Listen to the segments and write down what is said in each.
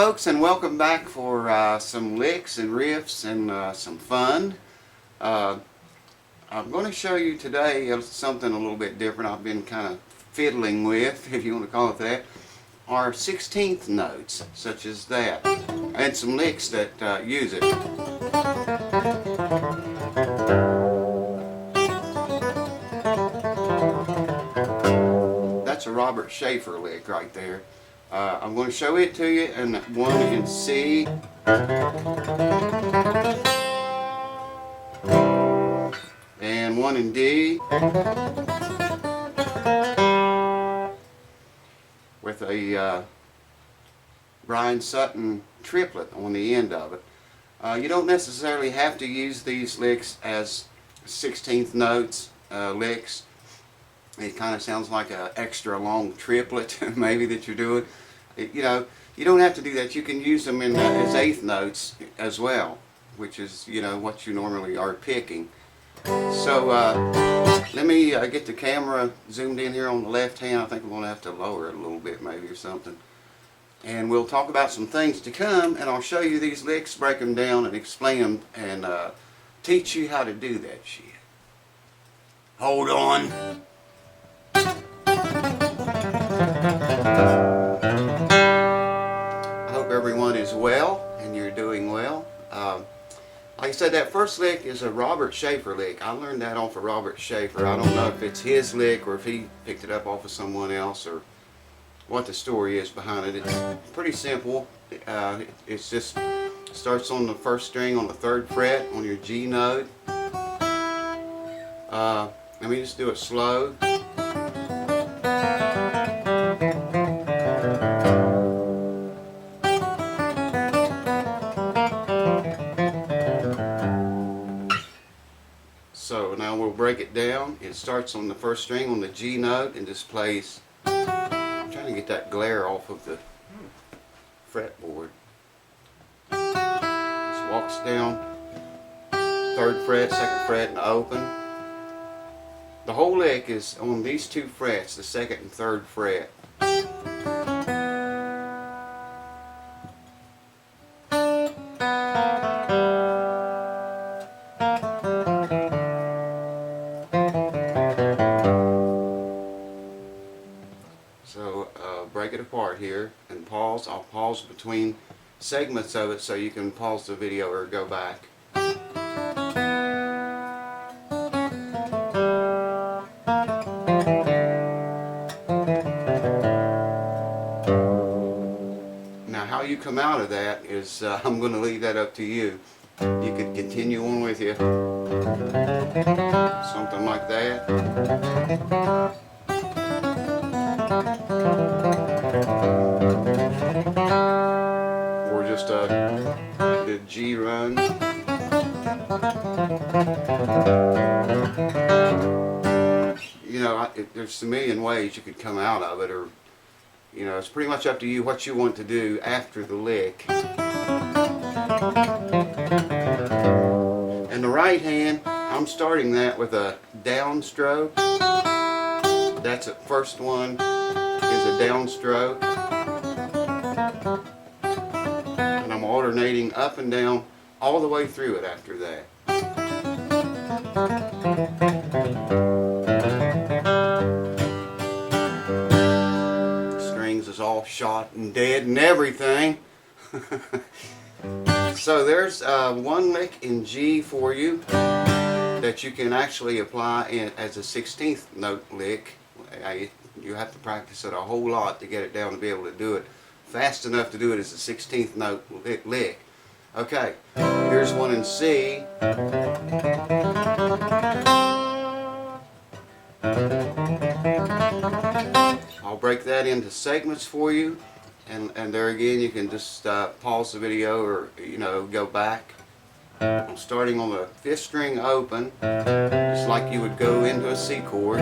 folks, and welcome back for some licks and riffs and some fun. I'm going to show you today something a little bit different I've been kind of fiddling with, if you want to call it that. Are 16th notes, such as that, and some licks that use it. That's a Robert Schaefer lick right there. I'm going to show it to you, and one in C, and one in D, with a Brian Sutton triplet on the end of it. You don't necessarily have to use these licks as 16th notes licks. It kind of sounds like an extra long triplet maybe that you're doing. You don't have to do that. You can use them in as 8th notes as well, which is what you normally are picking. So let me get the camera zoomed in here on the left hand. I think I'm going to have to lower it a little bit maybe or something. And we'll talk about some things to come, and I'll show you these licks, break them down and explain them, and teach you how to do that shit. Hold on. I hope everyone is well and you're doing well. Like I said, that first lick is a Robert Schaefer lick. I learned that off of Robert Schaefer. I don't know if it's his lick or if he picked it up off of someone else or what the story is behind it. It's pretty simple. It's just starts on the first string on the 3rd fret on your G note. Let me just do it slow. So now we'll break it down. It starts on the first string on the G note and just plays. I'm trying to get that glare off of the fretboard. Just walks down 3rd fret, 2nd fret, and open. The whole lick is on these 2 frets, the 2nd and 3rd fret. So break it apart here and pause. I'll pause between segments of it so you can pause the video or go back. Now how you come out of that is I'm going to leave that up to you. You could continue on with you. Something like that. Or just the G run. There's a million ways you could come out of it, or it's pretty much up to you what you want to do after the lick. And the right hand, I'm starting that with a downstroke. That's the first one is a downstroke. And I'm alternating up and down all the way through it after that. Strings is all shot and dead and everything. So there's one lick in G for you that you can actually apply as a 16th note lick. You have to practice it a whole lot to get it down to be able to do it fast enough to do it as a 16th note lick. Okay, here's one in C. I'll break that into segments for you, and there again you can just pause the video or go back. I'm starting on the 5th string open, just like you would go into a C chord.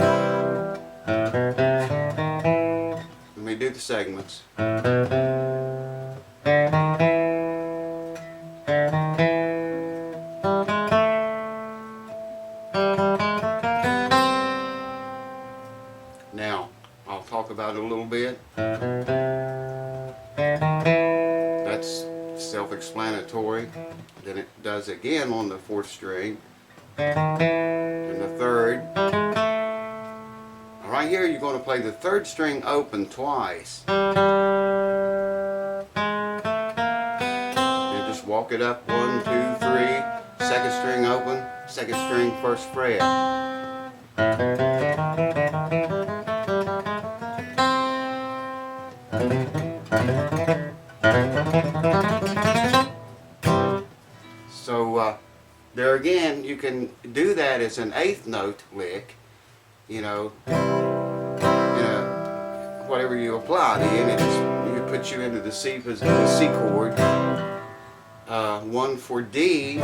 Let me do the segments. Now, I'll talk about it a little bit. self-explanatory. Then it does again on the 4th string, and the 3rd. Right here you're going to play the 3rd string open twice. And just walk it up 1, 2, 3, 2nd string open, 2nd string 1st fret. So there again, you can do that as an 8th note lick, you know, whatever you apply then, it puts you into the C chord. 1 for D.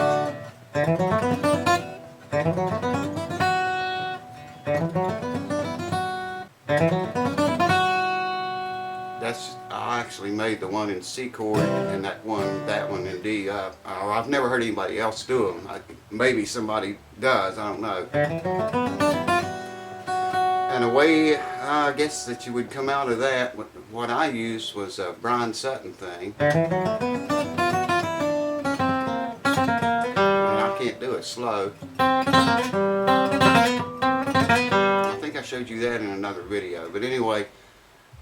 I actually made the one in C chord and that one in D up. I've never heard anybody else do them. Maybe somebody does, I don't know. And a way I guess that you would come out of that, what I used was a Brian Sutton thing. And I can't do it slow. I think I showed you that in another video. But anyway,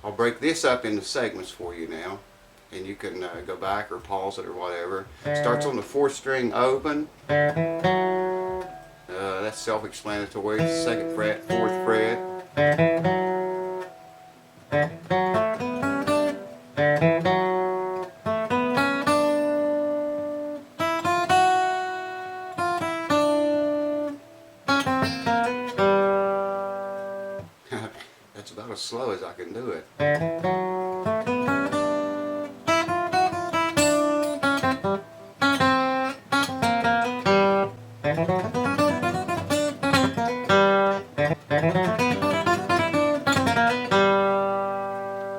I'll break this up into segments for you now, and you can go back or pause it or whatever. Starts on the 4th string open. That's self-explanatory. 2nd fret, 4th fret. That's about as slow as I can do it.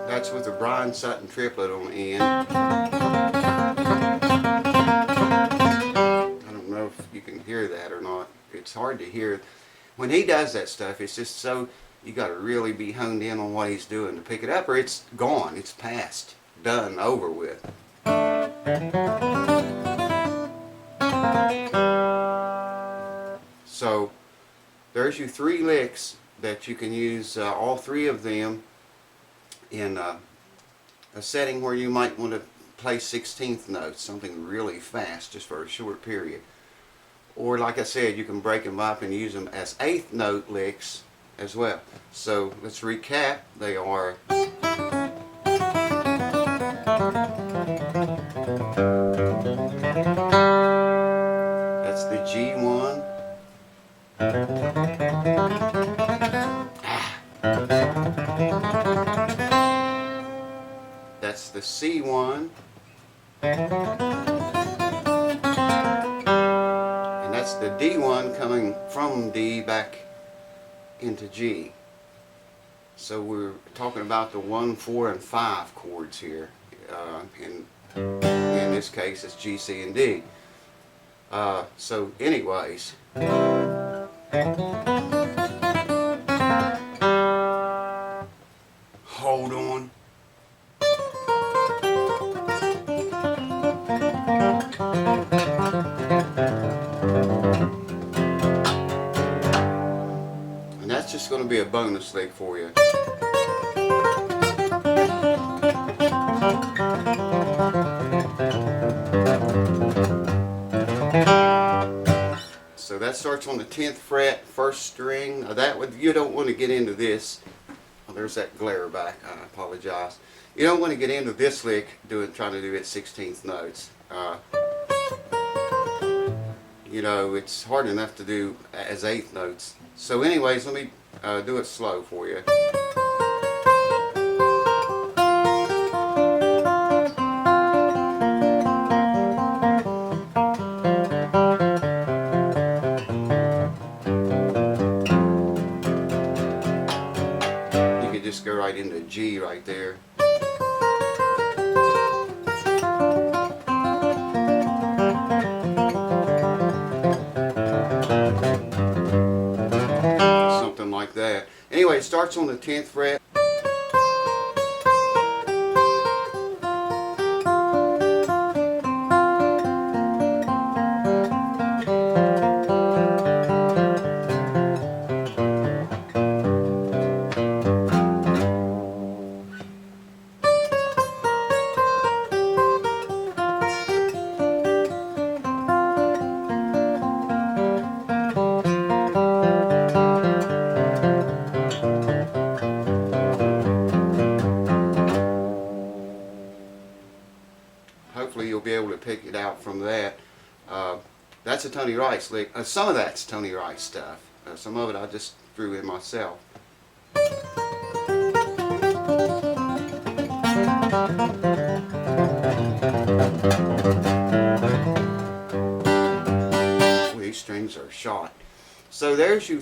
That's with the Brian Sutton triplet on the end. I don't know if you can hear that or not. It's hard to hear. When he does that stuff, it's just so, you got to really be honed in on what he's doing to pick it up, or it's gone, it's past, done, over with. So there's your 3 licks that you can use, all 3 of them in a setting where you might want to play 16th notes, something really fast just for a short period. Or like I said, you can break them up and use them as 8th note licks as well. So let's recap. They are that's the G1, that's the C1, and that's the D1 coming from D back into G. So we're talking about the 1, 4, and 5 chords here. In this case, it's G, C, and D. So anyways, hold on. And that's just going to be a bonus lick for you. So that starts on the 10th fret, 1st string. You don't want to get into this. Oh, there's that glare back. I apologize. You don't want to get into this lick trying to do it 16th notes. You know, it's hard enough to do as 8th notes. So anyways, let me do it slow for you. You could just go right into G right there. Something like that. Anyway, it starts on the 10th fret. from that. That's a Tony Rice lick. Some of that's Tony Rice stuff. Some of it I just threw in myself. These strings are shot. So there's your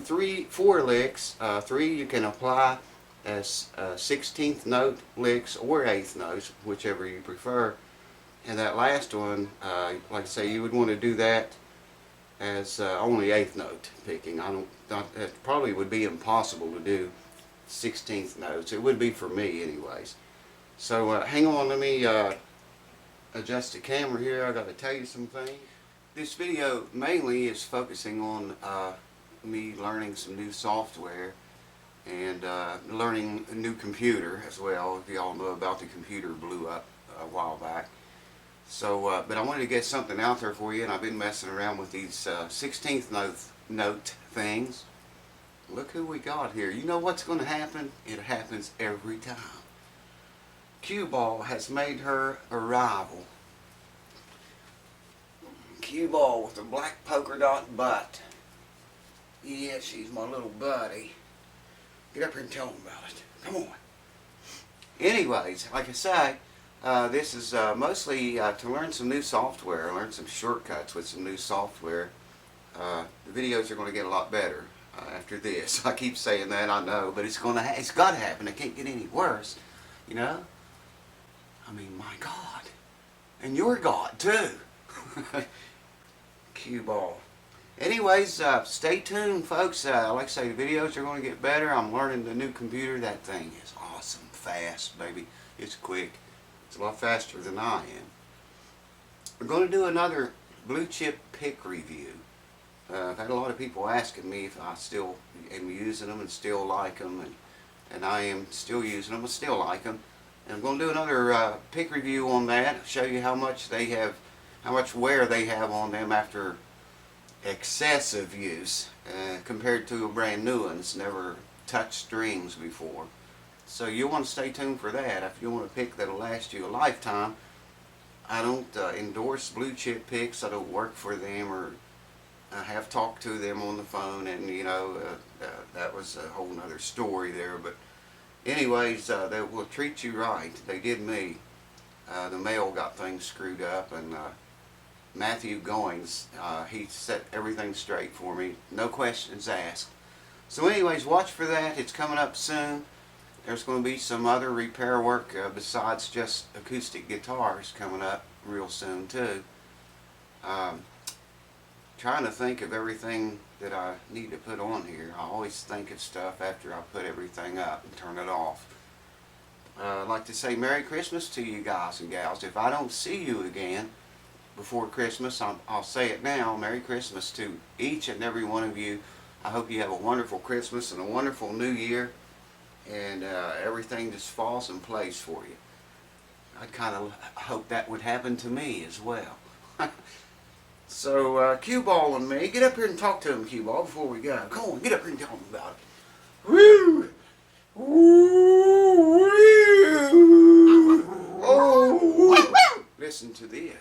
four licks. Three you can apply as 16th note licks or 8th notes, whichever you prefer. And that last one, like I say, you would want to do that as only 8th note picking. It probably would be impossible to do 16th notes. It would be for me anyways. So hang on, let me adjust the camera here. I got to tell you some things. This video mainly is focusing on me learning some new software and learning a new computer as well. If y'all know about the computer blew up a while back. So, but I wanted to get something out there for you, and I've been messing around with these 16th note things. Look who we got here. You know what's going to happen? It happens every time. Cue Ball has made her arrival. Cue Ball with a black polka dot butt. Yeah, she's my little buddy. Get up here and tell them about it. Come on. Anyways, like I say, this is mostly to learn some new software, learn some shortcuts with some new software. The videos are going to get a lot better after this. I keep saying that, I know, but it's got to happen. It can't get any worse, you know. I mean, my God, and your God too. Cue Ball. Anyways, stay tuned, folks. Like I say, the videos are going to get better. I'm learning the new computer. That thing is awesome, fast, baby. It's quick. It's a lot faster than I am. We're going to do another blue chip pick review. I've had a lot of people asking me if I still am using them and still like them, and I am still using them and still like them. And I'm going to do another pick review on that. Show you how much wear they have on them after excessive use compared to a brand new one that's never touched strings before. So you'll want to stay tuned for that. If you want a pick that'll last you a lifetime. I don't endorse blue chip picks. I don't work for them, or I have talked to them on the phone, and you know that was a whole nother story there. But anyways, they will treat you right. They did me. The mail got things screwed up, and Matthew Goings, he set everything straight for me. No questions asked. So anyways, watch for that. It's coming up soon. There's going to be some other repair work besides just acoustic guitars coming up real soon too. Trying to think of everything that I need to put on here. I always think of stuff after I put everything up and turn it off. I'd like to say Merry Christmas to you guys and gals. If I don't see you again before Christmas, I'll say it now. Merry Christmas to each and every one of you. I hope you have a wonderful Christmas and a wonderful New Year, and everything just falls in place for you. I kind of hope that would happen to me as well. So, Cue Ball and me, get up here and talk to him, Cue Ball, before we go. Come on, get up here and tell him about it. Woo! Woo! Oh! Listen to this.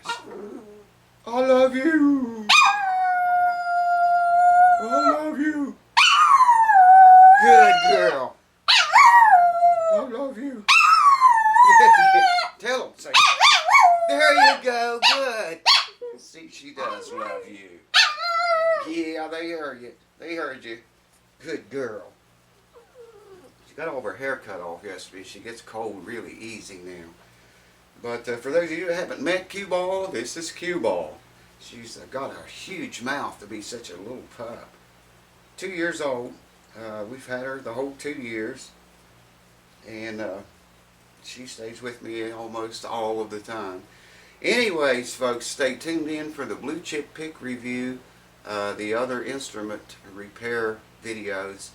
I love you. I love you. Good girl. I love you. Tell him. Say, there you go. Good. See, she does love you. Yeah, they heard you. They heard you. Good girl. She got all of her hair cut off yesterday. She gets cold really easy now. But for those of you who haven't met Cue Ball, this is Cue Ball. She's got a huge mouth to be such a little pup. 2 years old. We've had her the whole 2 years. And she stays with me almost all of the time. Anyways, folks, stay tuned in for the blue chip pick review, the other instrument repair videos,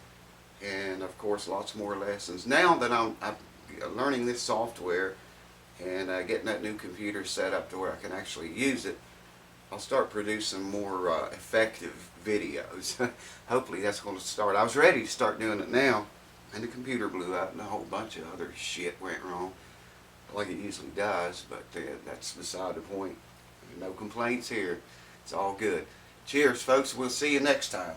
and of course lots more lessons. Now that I'm learning this software and getting that new computer set up to where I can actually use it, I'll start producing more effective videos. Hopefully that's going to start. I was ready to start doing it now, and the computer blew up and a whole bunch of other shit went wrong, like it usually does, but that's beside the point. No complaints here. It's all good. Cheers, folks. We'll see you next time.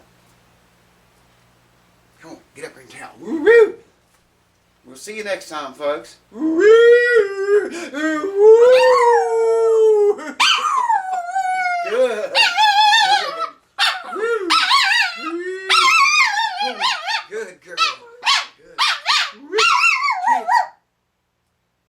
Come on, get up here and tell. Woo-woo! We'll see you next time, folks. Woo-woo! Good.